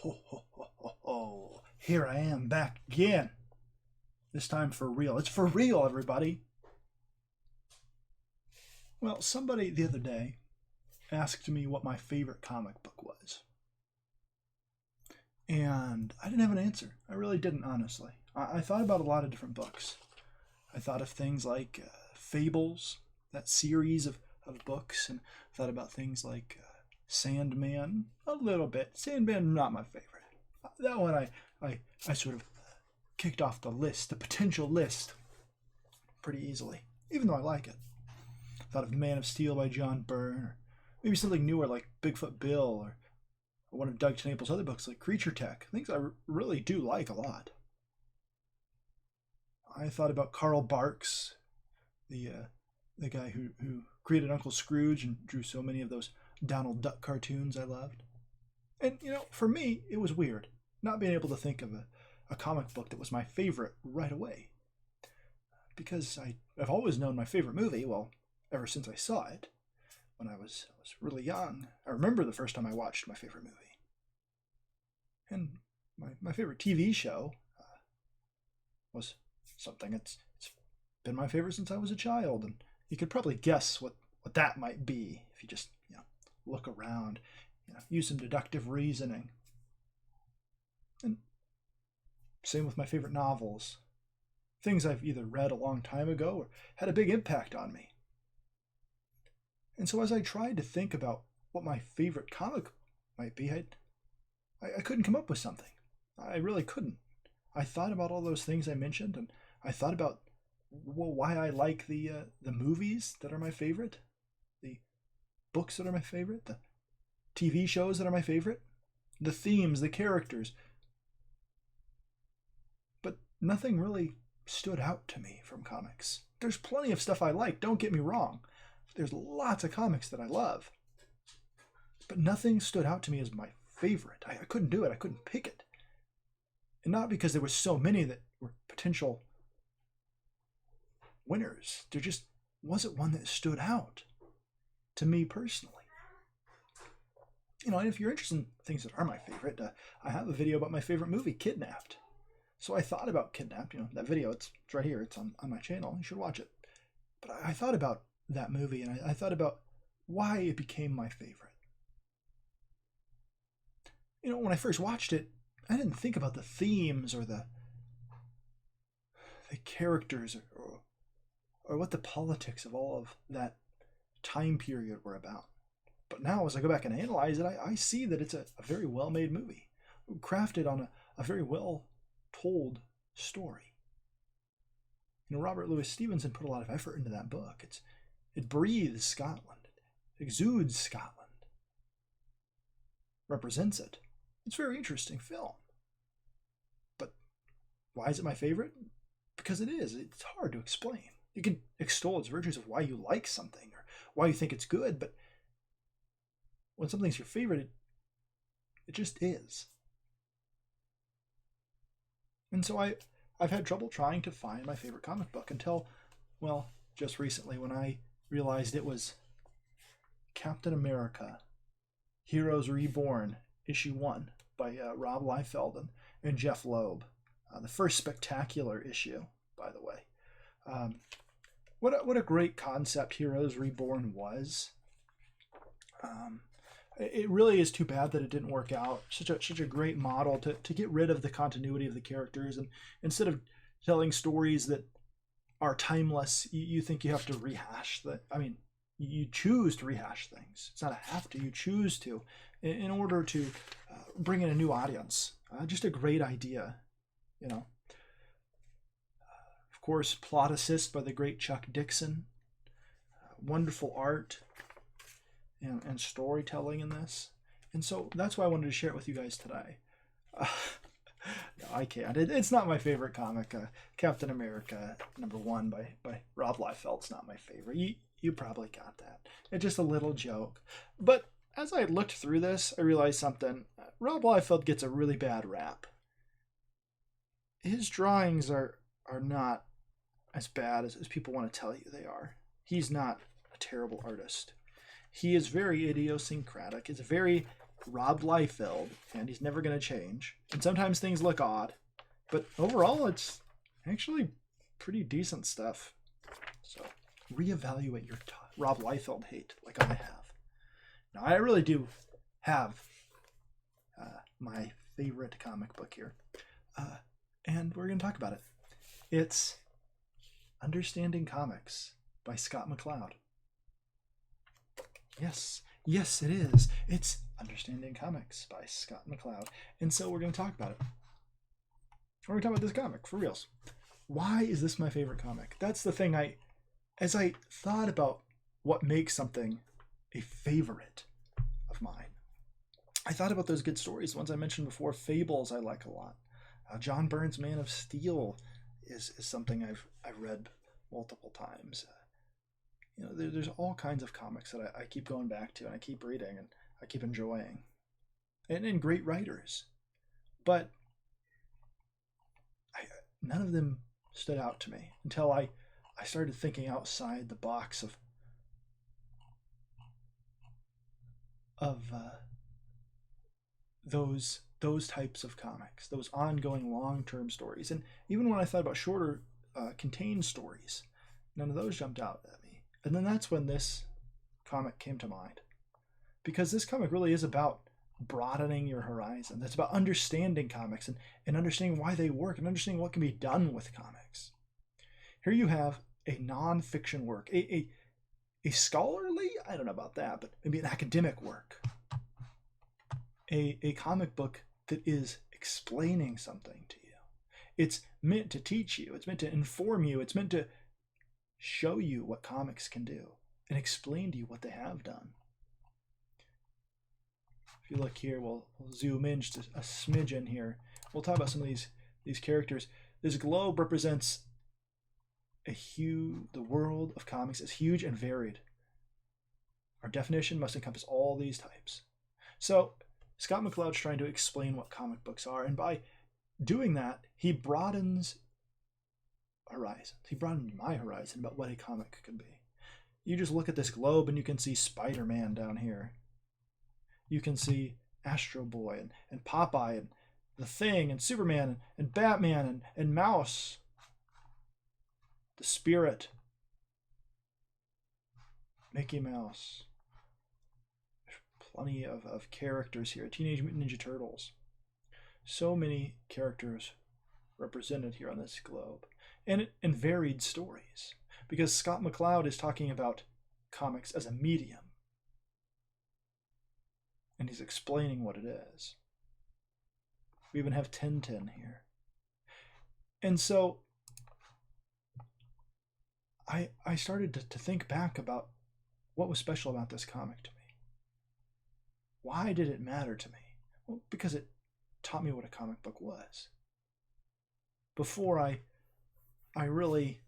Ho, ho, ho, ho, ho. Here I am back again. This time for real. It's for real, everybody. Well, somebody the other day asked me what my favorite comic book was. And I didn't have an answer. I really didn't, honestly. I thought about a lot of different books. I thought of things like Fables, that series of books, and I thought about things like Sandman, a little bit. Sandman, not my favorite. That one I sort of kicked off the list, the potential list, pretty easily, even though I like it. I thought of Man of Steel by John Byrne, or maybe something newer like Bigfoot Bill, or one of Doug TenNapel's other books like Creature Tech, things I really do like a lot. I thought about Carl Barks, the guy who created Uncle Scrooge and drew so many of those Donald Duck cartoons I loved. And, for me, it was weird not being able to think of a comic book that was my favorite right away. Because I've always known my favorite movie, well, ever since I saw it, when I was really young. I remember the first time I watched my favorite movie. And my favorite TV show was something that's been my favorite since I was a child. And you could probably guess what that might be if you just look around, use some deductive reasoning. And same with my favorite novels. Things I've either read a long time ago or had a big impact on me. And so as I tried to think about what my favorite comic might be, I couldn't come up with something. I really couldn't. I thought about all those things I mentioned, and I thought about why I like the movies that are my favorite, the books that are my favorite, the TV shows that are my favorite, the themes, the characters. But nothing really stood out to me from comics. There's plenty of stuff I like, don't get me wrong. There's lots of comics that I love. But nothing stood out to me as my favorite. I couldn't do it. I couldn't pick it. And not because there were so many that were potential winners. There just wasn't one that stood out to me personally. And if you're interested in things that are my favorite, I have a video about my favorite movie, Kidnapped. So I thought about Kidnapped. That video, it's right here. It's on my channel. You should watch it. But I thought about that movie, and I thought about why it became my favorite. When I first watched it, I didn't think about the themes or the characters or what the politics of all of that time period were about. But now, as I go back and analyze it, I see that it's a very well-made movie, crafted on a very well-told story. Robert Louis Stevenson put a lot of effort into that book. It breathes Scotland. It exudes Scotland. Represents it. It's a very interesting film. But why is it my favorite? Because it is. It's hard to explain. You can extol its virtues of why you like something or why you think it's good, but when something's your favorite, it just is. And so I've had trouble trying to find my favorite comic book until, well, just recently when I realized it was Captain America, Heroes Reborn, issue 1 by Rob Liefeld and Jeff Loeb. The first spectacular issue, by the way. What a great concept Heroes Reborn was. It really is too bad that it didn't work out. Such a great model to get rid of the continuity of the characters, and instead of telling stories that are timeless, you think you have to rehash you choose to rehash things. It's not a have to. You choose to in order to bring in a new audience. Just a great idea, Of course, plot assist by the great Chuck Dixon. Wonderful art and storytelling in this. And so that's why I wanted to share it with you guys today. No, I can't. It's not my favorite comic. Captain America #1 by Rob Liefeld's not my favorite. You probably got that. It's just a little joke. But as I looked through this, I realized something. Rob Liefeld gets a really bad rap. His drawings are not as bad as people want to tell you they are. He's not a terrible artist. He is very idiosyncratic. It's very Rob Liefeld, and he's never going to change. And sometimes things look odd, but overall, it's actually pretty decent stuff. So reevaluate your Rob Liefeld hate, like I have. Now, I really do have my favorite comic book here, and we're going to talk about it. It's Understanding Comics by Scott McCloud. Yes, it is. It's Understanding Comics by Scott McCloud. And so we're going to talk about it. We're going to talk about this comic, for reals. Why is this my favorite comic? That's the thing. As I thought about what makes something a favorite of mine, I thought about those good stories, the ones I mentioned before. Fables I like a lot. John Byrne's Man of Steel is something I've read multiple times. There's all kinds of comics that I keep going back to, and I keep reading, and I keep enjoying. And great writers. But none of them stood out to me until I started thinking outside the box of those types of comics, those ongoing long-term stories. And even when I thought about shorter contained stories, none of those jumped out at me. And then that's when this comic came to mind, because this comic really is about broadening your horizon. It's about understanding comics and understanding why they work and understanding what can be done with comics. Here you have a non-fiction work, a scholarly, I don't know about that, but maybe an academic work, a comic book that is explaining something to you. It's meant to teach you. It's meant to inform you. It's meant to show you what comics can do and explain to you what they have done. If you look here, we'll zoom in just a smidgen here. We'll talk about some of these characters. This globe represents the world of comics is huge and varied. Our definition must encompass all these types. So Scott McCloud's trying to explain what comic books are, and by doing that, he broadens horizons. He broadened my horizon about what a comic can be. You just look at this globe and you can see Spider-Man down here. You can see Astro Boy and Popeye and The Thing and Superman and Batman and Mouse. The Spirit. Mickey Mouse. There's plenty of characters here. Teenage Mutant Ninja Turtles. So many characters represented here on this globe. And varied stories. Because Scott McCloud is talking about comics as a medium. And he's explaining what it is. We even have Tintin here. And so I started to think back about what was special about this comic to me. Why did it matter to me? Well, because it taught me what a comic book was. Before I really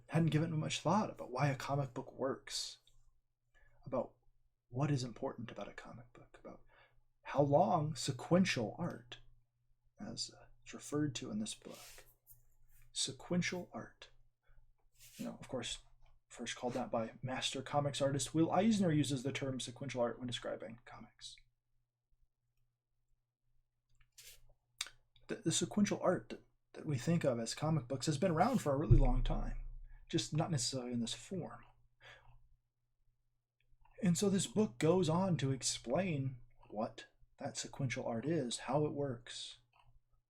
hadn't given it much thought about why a comic book works, about what is important about a comic book, about how long sequential art, as it's referred to in this book, sequential art. Of course, first called that by master comics artist Will Eisner uses the term sequential art when describing comics. The sequential art that we think of as comic books has been around for a really long time, just not necessarily in this form. And so this book goes on to explain what that sequential art is, how it works,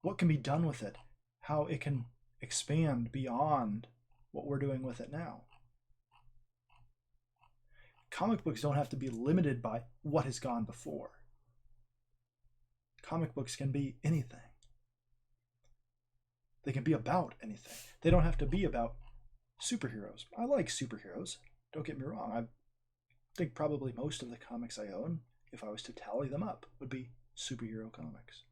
what can be done with it, how it can expand beyond what we're doing with it now. Comic books don't have to be limited by what has gone before. Comic books can be anything. They can be about anything. They don't have to be about superheroes. I like superheroes. Don't get me wrong. I think probably most of the comics I own, if I was to tally them up, would be superhero comics.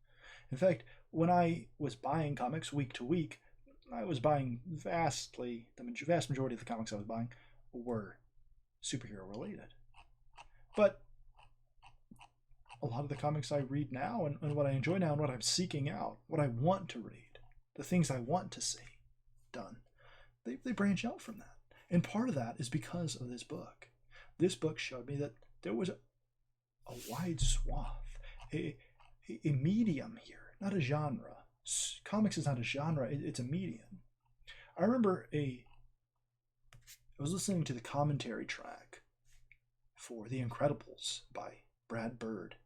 In fact, when I was buying comics week to week, I was buying the vast majority of the comics I was buying were superhero related. But a lot of the comics I read now and what I enjoy now and what I'm seeking out, what I want to read, the things I want to see done, they branch out from that. And part of that is because of this book. This book showed me that there was a wide swath, a, a medium here, not a genre. Comics is not a genre, it's a medium. I remember I was listening to the commentary track for The Incredibles by Brad Bird,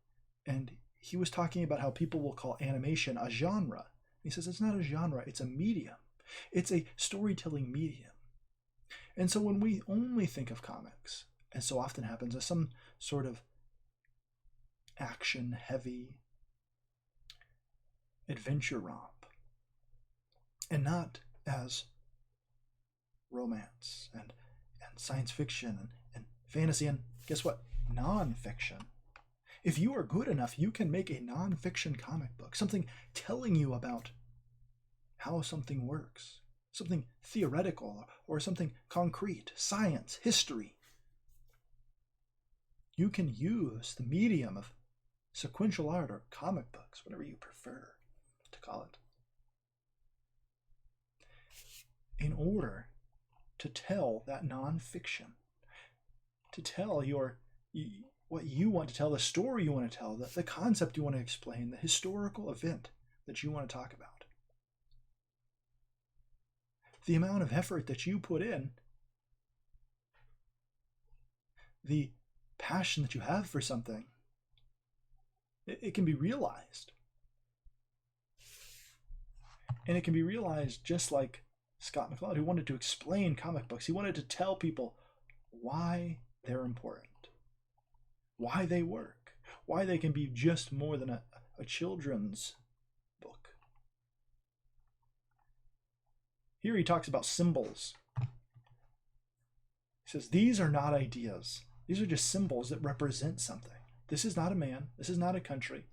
and he was talking about how people will call animation a genre. He says it's not a genre, it's a medium. It's a storytelling medium. And so when we only think of comics, as so often happens, as some sort of action heavy adventure romp, and not as romance and science fiction and fantasy, and guess what? Nonfiction. If you are good enough, you can make a nonfiction comic book, something telling you about how something works, something theoretical or something concrete, science, history. You can use the medium of sequential art or comic books, whatever you prefer to call it, in order to tell that nonfiction, to tell what you want to tell, the story you want to tell, the concept you want to explain, the historical event that you want to talk about. The amount of effort that you put in, the passion that you have for something, it can be realized. And it can be realized just like Scott McCloud, who wanted to explain comic books. He wanted to tell people why they're important, why they work, why they can be just more than a children's book. Here he talks about symbols. He says, these are not ideas. These are just symbols that represent something. This is not a man. This is not a country.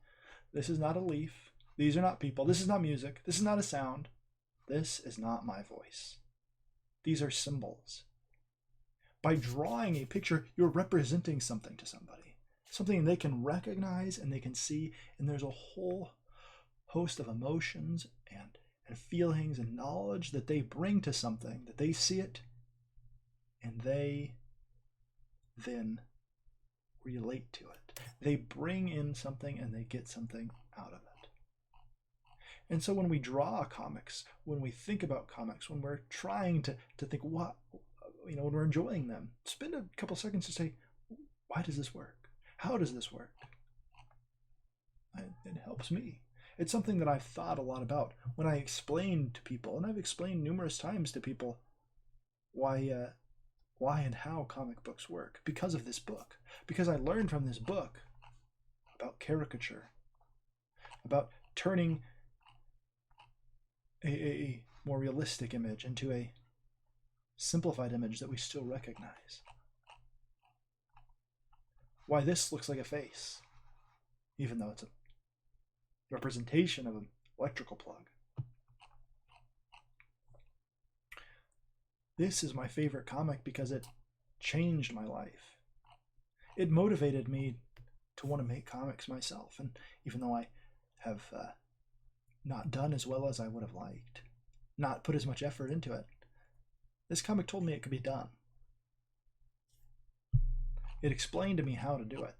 This is not a leaf. These are not people. This is not music. This is not a sound. This is not my voice. These are symbols. By drawing a picture, you're representing something to somebody, something they can recognize and they can see, and there's a whole host of emotions and feelings and knowledge that they bring to something, that they see it, and they then relate to it. They bring in something and they get something out of it. And so when we draw comics, when we think about comics, when we're trying to think what, when we're enjoying them, spend a couple seconds to say, why does this work? How does this work? It helps me. It's something that I've thought a lot about when I explain to people, and I've explained numerous times to people why and how comic books work because of this book. Because I learned from this book about caricature, about turning a more realistic image into a simplified image that we still recognize. Why this looks like a face, even though it's a representation of an electrical plug. This is my favorite comic because it changed my life. It motivated me to want to make comics myself, and even though I have not done as well as I would have liked, not put as much effort into it, this comic told me it could be done. It explained to me how to do it.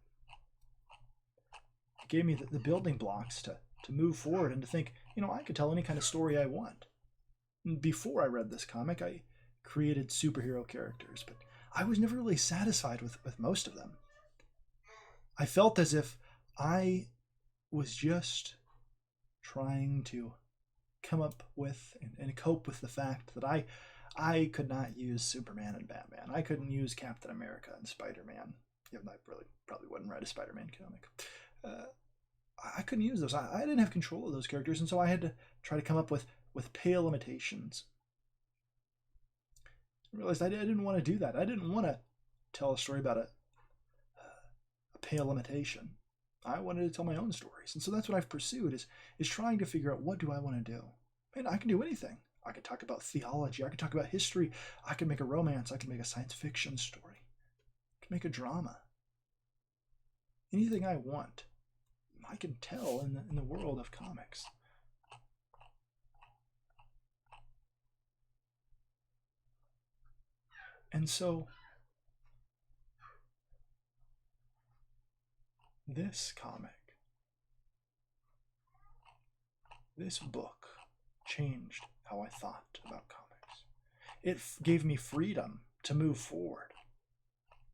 It gave me the building blocks to move forward and to think, I could tell any kind of story I want. And before I read this comic, I created superhero characters, but I was never really satisfied with most of them. I felt as if I was just trying to come up with and cope with the fact that I could not use Superman and Batman. I couldn't use Captain America and Spider-Man. Even though I really probably wouldn't write a Spider-Man comic. I couldn't use those. I didn't have control of those characters, and so I had to try to come up with pale imitations. I realized I didn't want to do that. I didn't want to tell a story about a pale imitation. I wanted to tell my own stories, and so that's what I've pursued is trying to figure out, what do I want to do? And I can do anything. I could talk about theology. I could talk about history. I could make a romance. I could make a science fiction story. I could make a drama. Anything I want, I can tell in the world of comics. And so this comic This book changed how I thought about comics. It gave me freedom to move forward.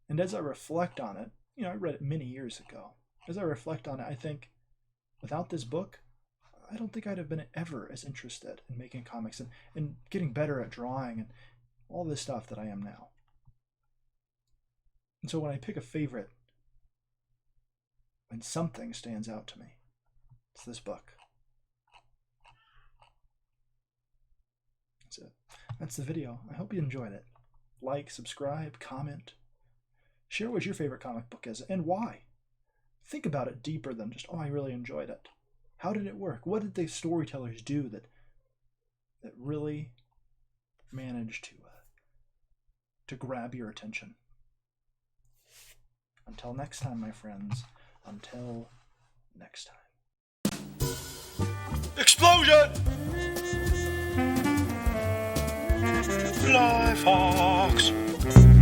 And as I reflect on it, I read it many years ago. As I reflect on it, I think without this book, I don't think I'd have been ever as interested in making comics and getting better at drawing and all this stuff that I am now. And so when I pick a favorite, when something stands out to me, it's this book. That's it. That's the video. I hope you enjoyed it. Like, subscribe, comment. Share what your favorite comic book is and why. Think about it deeper than just, I really enjoyed it. How did it work? What did the storytellers do that really managed to grab your attention? Until next time, my friends. Until next time. Explosion! Fly Fox!